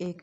1